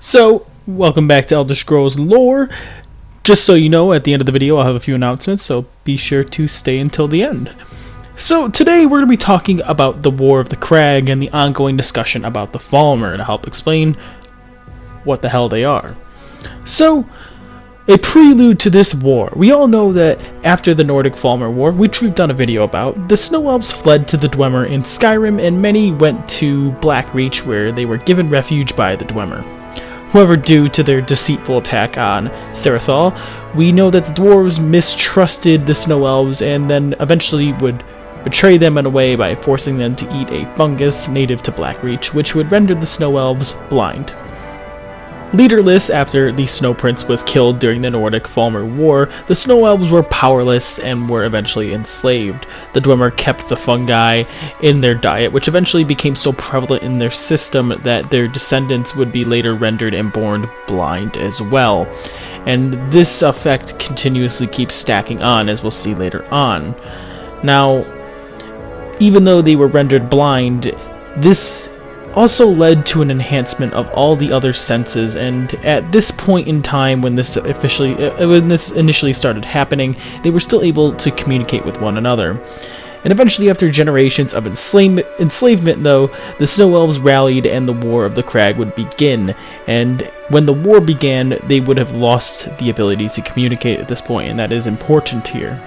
So, welcome back to Elder Scrolls Lore. Just so you know, at the end of the video I'll have a few announcements, so be sure to stay until the end. So, today we're going to be talking about the War of the Crag and the ongoing discussion about the Falmer to help explain what the hell they are. So, a prelude to this war. We all know that after the Nordic Falmer War, which we've done a video about, the Snow Elves fled to the Dwemer in Skyrim and many went to Blackreach where they were given refuge by the Dwemer. However, due to their deceitful attack on Sarathal, we know that the dwarves mistrusted the Snow Elves and then eventually would betray them in a way by forcing them to eat a fungus native to Blackreach, which would render the Snow Elves blind. Leaderless after the Snow Prince was killed during the Nordic Falmer War, the Snow Elves were powerless and were eventually enslaved. The Dwemer kept the fungi in their diet, which eventually became so prevalent in their system that their descendants would be later rendered and born blind as well. And this effect continuously keeps stacking on, as we'll see later on. Now, even though they were rendered blind, this also led to an enhancement of all the other senses, and at this point in time when this initially started happening, they were still able to communicate with one another. And eventually, after generations of enslavement though, the Snow Elves rallied and the War of the Crag would begin, and when the war began, they would have lost the ability to communicate at this point, and that is important here.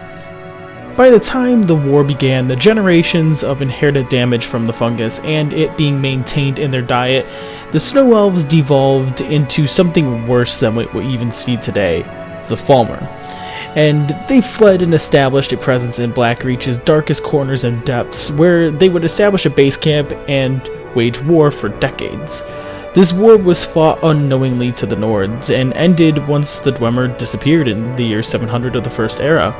By the time the war began, the generations of inherited damage from the fungus and it being maintained in their diet, the Snow Elves devolved into something worse than what we even see today, the Falmer. And they fled and established a presence in Blackreach's darkest corners and depths, where they would establish a base camp and wage war for decades. This war was fought unknowingly to the Nords, and ended once the Dwemer disappeared in the year 700 of the First Era.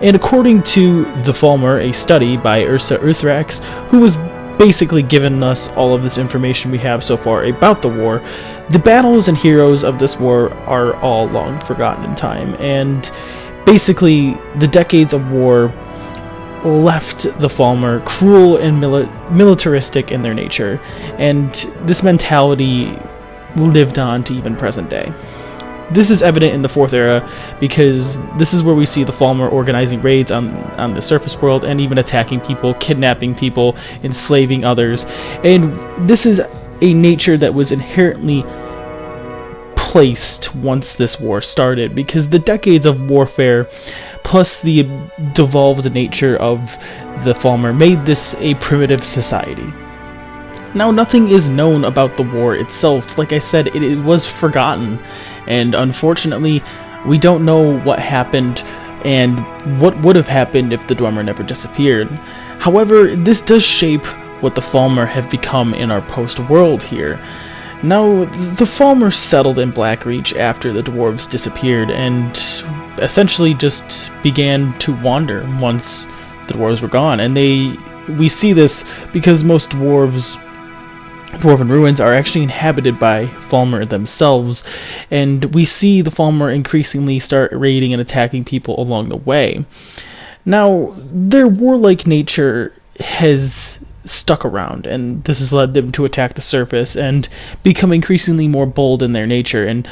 And according to the Falmer, a study by Ursa Uthrax, who was basically given us all of this information we have so far about the war, the battles and heroes of this war are all long forgotten in time, and basically the decades of war left the Falmer cruel and militaristic in their nature, and this mentality lived on to even present day. This is evident in the Fourth Era because this is where we see the Falmer organizing raids on the surface world and even attacking people, kidnapping people, enslaving others. And this is a nature that was inherently placed once this war started, because the decades of warfare plus the devolved nature of the Falmer made this a primitive society. Now, nothing is known about the war itself. Like I said, it was forgotten. And unfortunately, we don't know what happened and what would have happened if the Dwemer never disappeared. However, this does shape what the Falmer have become in our post-world here. Now, the Falmer settled in Blackreach after the dwarves disappeared and essentially just began to wander once the dwarves were gone. And we see this because most dwarven ruins are actually inhabited by Falmer themselves, and we see the Falmer increasingly start raiding and attacking people along the way. Now, their warlike nature has stuck around, and this has led them to attack the surface and become increasingly more bold in their nature, and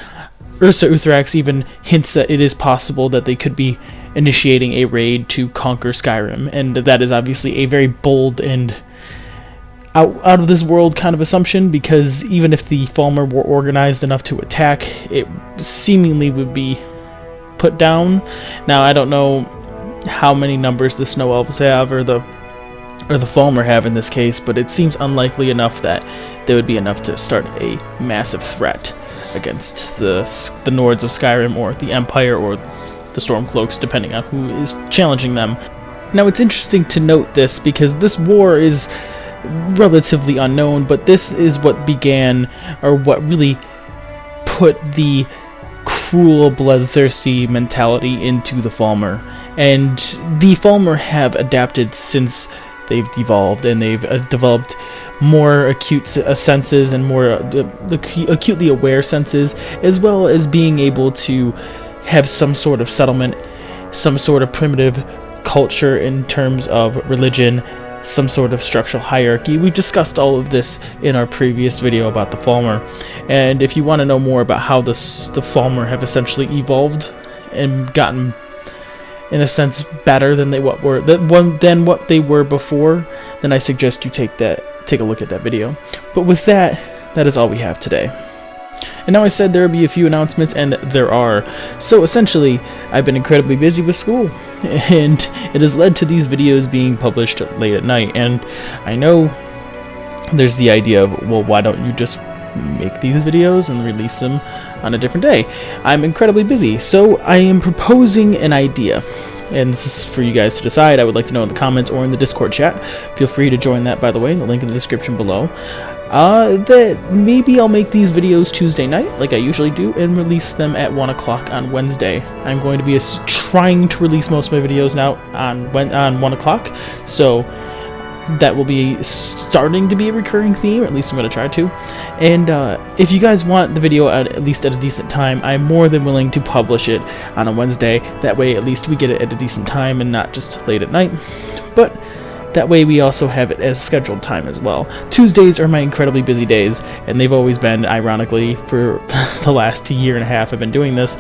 Ursa Uthrax even hints that it is possible that they could be initiating a raid to conquer Skyrim, and that is obviously a very bold and out of this world kind of assumption, because even if the Falmer were organized enough to attack, it seemingly would be put down. Now, I don't know how many numbers the Snow Elves have or the Falmer have in this case, but it seems unlikely enough that there would be enough to start a massive threat against the Nords of Skyrim or the Empire or the Stormcloaks, depending on who is challenging them. Now, it's interesting to note this because this war is relatively unknown, but this is what began, or what really put the cruel, bloodthirsty mentality into the Falmer. And the Falmer have adapted since they've evolved, and they've developed more acute senses and more acutely aware senses, as well as being able to have some sort of settlement, some sort of primitive culture in terms of religion, some sort of structural hierarchy. We discussed all of this in our previous video about the Falmer, and if you want to know more about how the Falmer have essentially evolved and gotten, in a sense, better than what they were before, then I suggest you take a look at that video. But with that, that is all we have today. And now I said there would be a few announcements, and there are. So essentially, I've been incredibly busy with school, and it has led to these videos being published late at night. And I know there's the idea of, well, why don't you just make these videos and release them on a different day? I'm incredibly busy, so I am proposing an idea, and this is for you guys to decide. I would like to know in the comments or in the Discord chat. Feel free to join that, by the way, in the link in the description below. That maybe I'll make these videos Tuesday night, like I usually do, and release them at 1 o'clock on Wednesday. I'm going to be trying to release most of my videos now on 1 o'clock, so that will be starting to be a recurring theme, or at least I'm going to try to. And if you guys want the video at least at a decent time, I'm more than willing to publish it on a Wednesday. That way at least we get it at a decent time and not just late at night. But that way we also have it as scheduled time as well. Tuesdays are my incredibly busy days, and they've always been, ironically, for the last year and a half I've been doing this,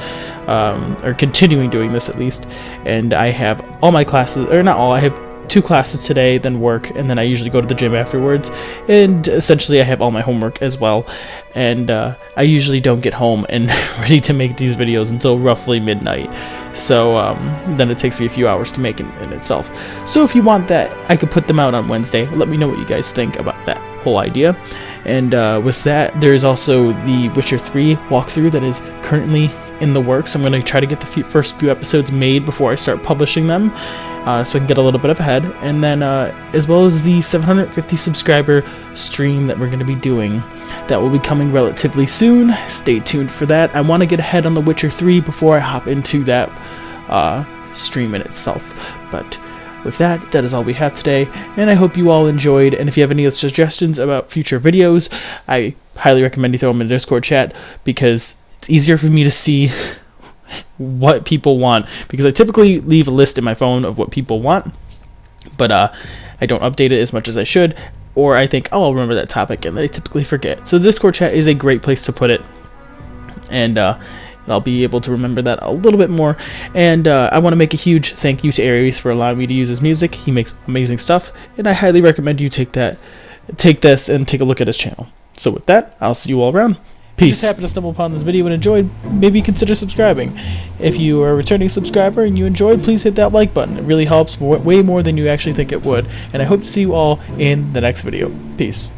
or continuing doing this at least. And I have all my classes, or not all, I have 2 classes today, then work, and then I usually go to the gym afterwards. And essentially I have all my homework as well. And I usually don't get home and ready to make these videos until roughly midnight. So then it takes me a few hours to make in itself. So if you want that, I could put them out on Wednesday. Let me know what you guys think about that whole idea. And with that, there's also the Witcher 3 walkthrough that is currently in the works. I'm going to try to get the first few episodes made before I start publishing them, so I can get a little bit ahead. And then as well as the 750 subscriber stream that we're going to be doing, that will be coming relatively soon. Stay tuned for that. I want to get ahead on the Witcher 3 before I hop into that stream in itself. But with that, that is all we have today, and I hope you all enjoyed. And if you have any suggestions about future videos, I highly recommend you throw them in the Discord chat, because it's easier for me to see what people want, because I typically leave a list in my phone of what people want, but I don't update it as much as I should, or I think, oh, I'll remember that topic, and then I typically forget. So the Discord chat is a great place to put it, and I'll be able to remember that a little bit more. And I want to make a huge thank you to Aries for allowing me to use his music. He makes amazing stuff, and I highly recommend you take this and take a look at his channel. So with that, I'll see you all around. Peace. If you just happened to stumble upon this video and enjoyed, maybe consider subscribing. If you are a returning subscriber and you enjoyed, please hit that like button. It really helps way more than you actually think it would. And I hope to see you all in the next video. Peace.